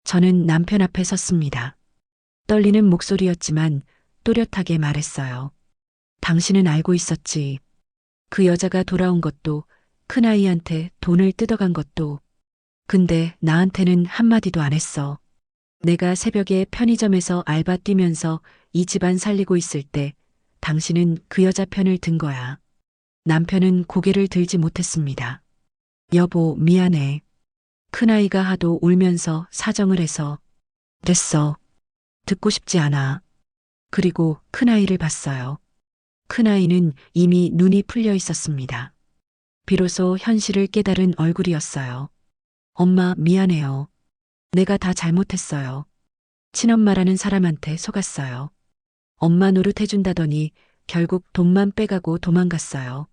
저는 남편 앞에 섰습니다. 떨리는 목소리였지만 또렷하게 말했어요. 당신은 알고 있었지. 그 여자가 돌아온 것도 큰아이한테 돈을 뜯어간 것도. 근데 나한테는 한마디도 안 했어. 내가 새벽에 편의점에서 알바 뛰면서 이 집안 살리고 있을 때 당신은 그 여자 편을 든 거야. 남편은 고개를 들지 못했습니다. 여보, 미안해. 큰아이가 하도 울면서 사정을 해서. 됐어. 듣고 싶지 않아. 그리고 큰아이를 봤어요. 큰아이는 이미 눈이 풀려 있었습니다. 비로소 현실을 깨달은 얼굴이었어요. 엄마, 미안해요. 내가 다 잘못했어요. 친엄마라는 사람한테 속았어요. 엄마 노릇해준다더니 결국 돈만 빼가고 도망갔어요.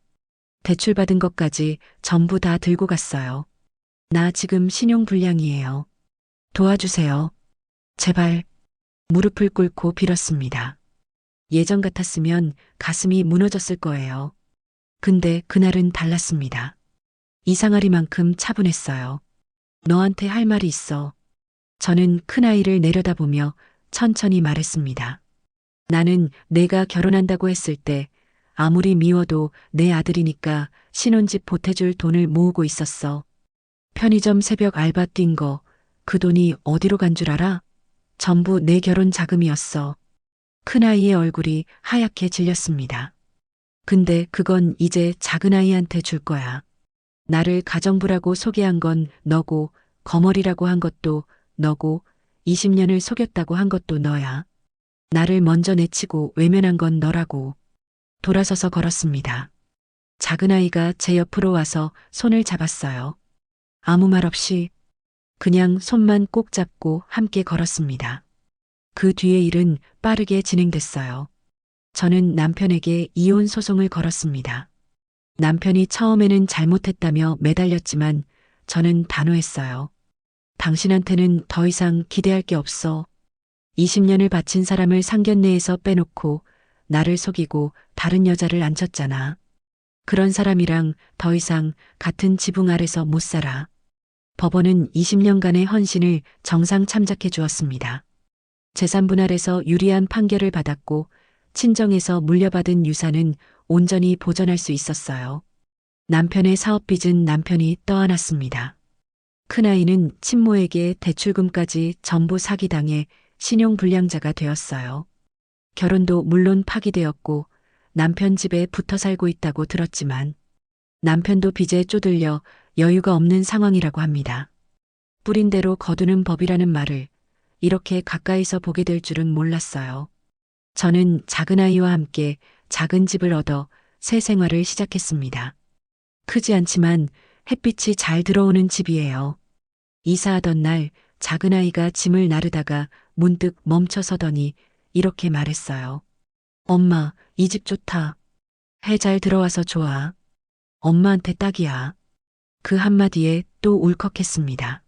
대출받은 것까지 전부 다 들고 갔어요. 나 지금 신용불량이에요. 도와주세요. 제발. 무릎을 꿇고 빌었습니다. 예전 같았으면 가슴이 무너졌을 거예요. 근데 그날은 달랐습니다. 이상하리만큼 차분했어요. 너한테 할 말이 있어. 저는 큰아이를 내려다보며 천천히 말했습니다. 나는 내가 결혼한다고 했을 때 아무리 미워도 내 아들이니까 신혼집 보태줄 돈을 모으고 있었어. 편의점 새벽 알바 뛴 거, 그 돈이 어디로 간 줄 알아? 전부 내 결혼 자금이었어. 큰아이의 얼굴이 하얗게 질렸습니다. 근데 그건 이제 작은아이한테 줄 거야. 나를 가정부라고 소개한 건 너고, 거머리라고 한 것도 너고, 20년을 속였다고 한 것도 너야. 나를 먼저 내치고 외면한 건 너라고. 돌아서서 걸었습니다. 작은아이가 제 옆으로 와서 손을 잡았어요. 아무 말 없이 그냥 손만 꼭 잡고 함께 걸었습니다. 그 뒤의 일은 빠르게 진행됐어요. 저는 남편에게 이혼 소송을 걸었습니다. 남편이 처음에는 잘못했다며 매달렸지만 저는 단호했어요. 당신한테는 더 이상 기대할 게 없어. 20년을 바친 사람을 상견례에서 빼놓고 나를 속이고 다른 여자를 앉혔잖아. 그런 사람이랑 더 이상 같은 지붕 아래서 못 살아. 법원은 20년간의 헌신을 정상 참작해 주었습니다. 재산 분할에서 유리한 판결을 받았고 친정에서 물려받은 유산은 온전히 보전할 수 있었어요. 남편의 사업빚은 남편이 떠안았습니다. 큰아이는 친모에게 대출금까지 전부 사기당해 신용불량자가 되었어요. 결혼도 물론 파기되었고 남편 집에 붙어 살고 있다고 들었지만 남편도 빚에 쪼들려 여유가 없는 상황이라고 합니다. 뿌린 대로 거두는 법이라는 말을 이렇게 가까이서 보게 될 줄은 몰랐어요. 저는 작은아이와 함께 작은 집을 얻어 새 생활을 시작했습니다. 크지 않지만 햇빛이 잘 들어오는 집이에요. 이사하던 날 작은아이가 짐을 나르다가 문득 멈춰서더니 이렇게 말했어요. 엄마, 이 집 좋다. 해 잘 들어와서 좋아. 엄마한테 딱이야. 그 한마디에 또 울컥했습니다.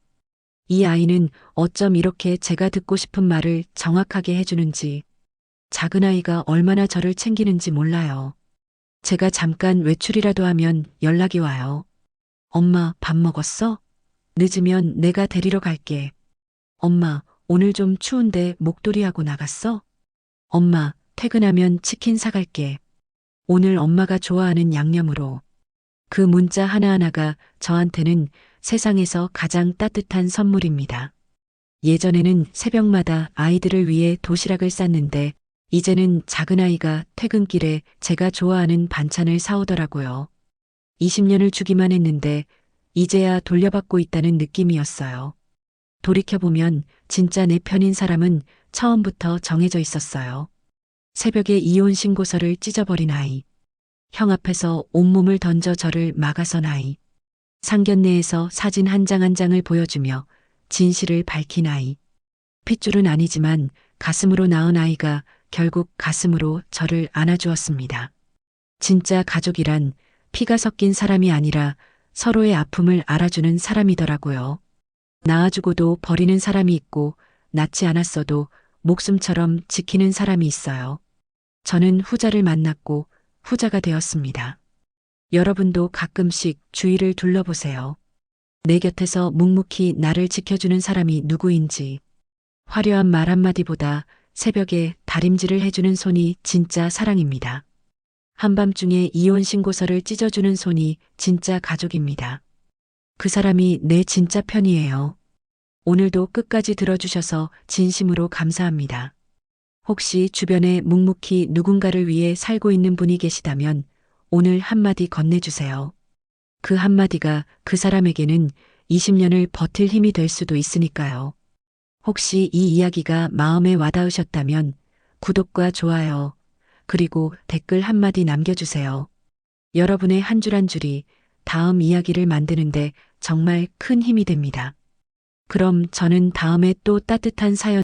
이 아이는 어쩜 이렇게 제가 듣고 싶은 말을 정확하게 해주는지, 작은아이가 얼마나 저를 챙기는지 몰라요. 제가 잠깐 외출이라도 하면 연락이 와요. 엄마, 밥 먹었어? 늦으면 내가 데리러 갈게. 엄마, 오늘 좀 추운데 목도리하고 나갔어? 엄마, 퇴근하면 치킨 사갈게. 오늘 엄마가 좋아하는 양념으로. 그 문자 하나하나가 저한테는 세상에서 가장 따뜻한 선물입니다. 예전에는 새벽마다 아이들을 위해 도시락을 쌌는데 이제는 작은 아이가 퇴근길에 제가 좋아하는 반찬을 사오더라고요. 20년을 주기만 했는데 이제야 돌려받고 있다는 느낌이었어요. 돌이켜보면 진짜 내 편인 사람은 처음부터 정해져 있었어요. 새벽에 이혼 신고서를 찢어버린 아이. 형 앞에서 온몸을 던져 저를 막아선 아이. 상견례에서 사진 한 장 한 장을 보여주며 진실을 밝힌 아이. 핏줄은 아니지만 가슴으로 낳은 아이가 결국 가슴으로 저를 안아주었습니다. 진짜 가족이란 피가 섞인 사람이 아니라 서로의 아픔을 알아주는 사람이더라고요. 낳아주고도 버리는 사람이 있고 낳지 않았어도 목숨처럼 지키는 사람이 있어요. 저는 후자를 만났고 후자가 되었습니다. 여러분도 가끔씩 주위를 둘러보세요. 내 곁에서 묵묵히 나를 지켜주는 사람이 누구인지. 화려한 말 한마디보다 새벽에 다림질을 해주는 손이 진짜 사랑입니다. 한밤중에 이혼 신고서를 찢어주는 손이 진짜 가족입니다. 그 사람이 내 진짜 편이에요. 오늘도 끝까지 들어주셔서 진심으로 감사합니다. 혹시 주변에 묵묵히 누군가를 위해 살고 있는 분이 계시다면 오늘 한마디 건네주세요. 그 한마디가 그 사람에게는 20년을 버틸 힘이 될 수도 있으니까요. 혹시 이 이야기가 마음에 와닿으셨다면 구독과 좋아요, 그리고 댓글 한마디 남겨주세요. 여러분의 한 줄 한 줄이 다음 이야기를 만드는데 정말 큰 힘이 됩니다. 그럼 저는 다음에 또 따뜻한 사연